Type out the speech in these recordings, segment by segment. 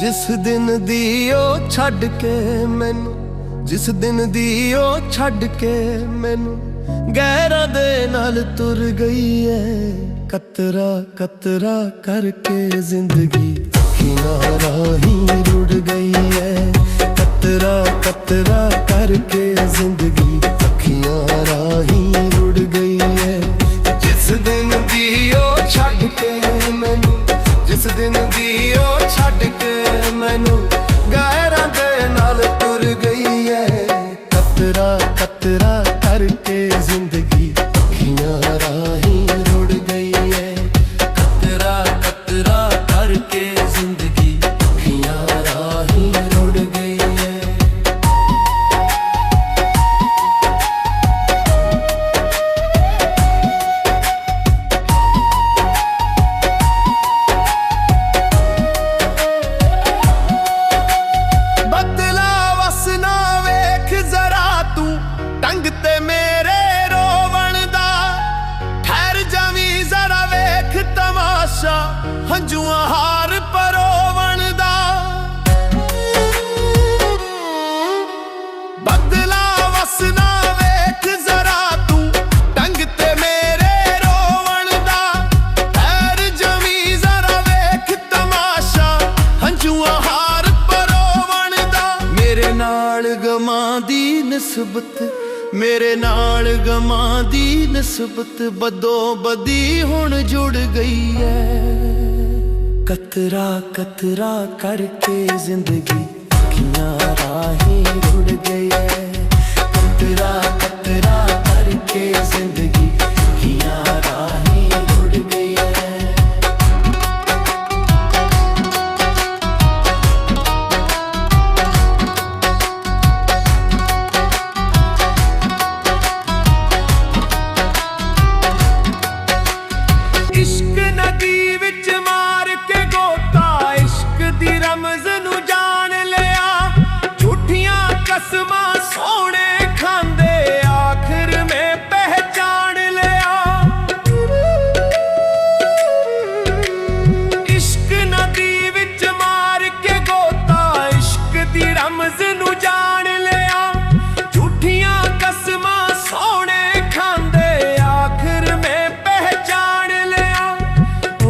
जिस दिन दी ओ छड़ के मैनू, जिस दिन दी ओ छड़ के मैनू गैरां दे नाल तुर गई है। कतरा कतरा करके जिंदगी अखियां राहीं रुड़ गई है। कतरा कतरा करके जिंदगी अखियां राहीं रुड़ गई है। जिस दिन दी ओ छड़ के मैनू, जिस दिन दी ओ छड़ के मैनू गैरां दे नाल तुर गई है। कतरा कतरा करके जिंदगी अखियां राहीं रुड़ गई है। कतरा कतरा करके जिंदगी अखियां राहीं रुड़ गई है। बदला वसना वेख जरा तू टंग ते मेरे रोवण दा। ठहर जावी जरा वेख तमाशा हंजुआ हार परोवण दा। बदला वसना वेख जरा तू टंग ते मेरे रोवण दा। ठहर जावी जरा वेख तमाशा हंजुआ हार परोवण दा। मेरे नाल गमां दी निस्बत, मेरे नाल गमां दी निस्बत बदो बदी हुण जुड़ गई है। कतरा कतरा करके जिंदगी अखियां राहीं रुड़ गई है। कतरा कतरा करके जिंदगी अखियां राहीं रुड़ गई है। इश्क नदी विच मार के गोता, इश्क दी रमज़ नू जान लिया। झूठियां कसमां सोने खांदे आखिर में पहचान लिया। इश्क नदी विच मार के गोता, इश्क दी रमज़ नू जान लिया। झूठियां कसमां सोने खांदे आखिर में पहचान लिया।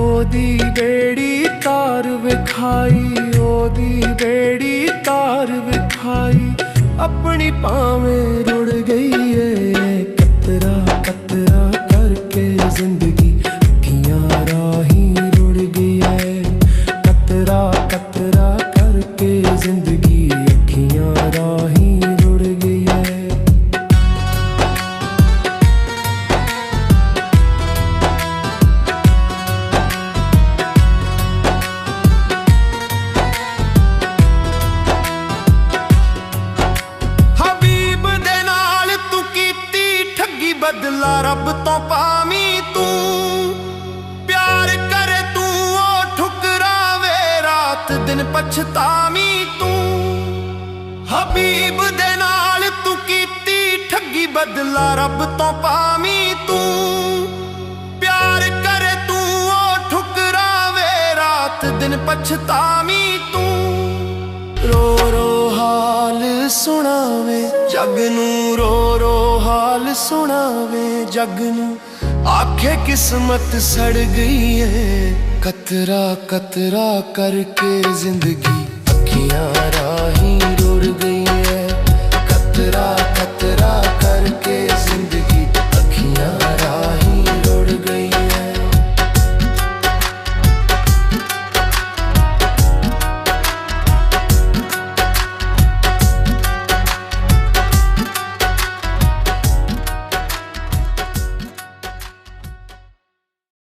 ओदी बेड़ी तार विखाई, ओदी बेड़ी तार विखाई अपनी पावें रुड़ गई है। कतरा कतरा करके जिंदगी अखियां राहीं रुड़ गई है। कतरा कतरा करके जिंदगी अखियां राहीं रुड़ गई है। हबीब दे नाल तू कीती ठगी बदला रब तो पावी तू। प्यार करे तू ओ ठुकरावे रात दिन पछतावी तू। हबीब दे नाल तू कीती ठगी बदला रब तो पावी तू। प्यार करे तू ओ ठुकरावे रात दिन पछतावी तू। रो रो हाल सुनावे जग नू, रो रो हाल सुनावे जग नू आखे किस्मत सड़ गई है। कतरा कतरा करके जिंदगी अखियां राहीं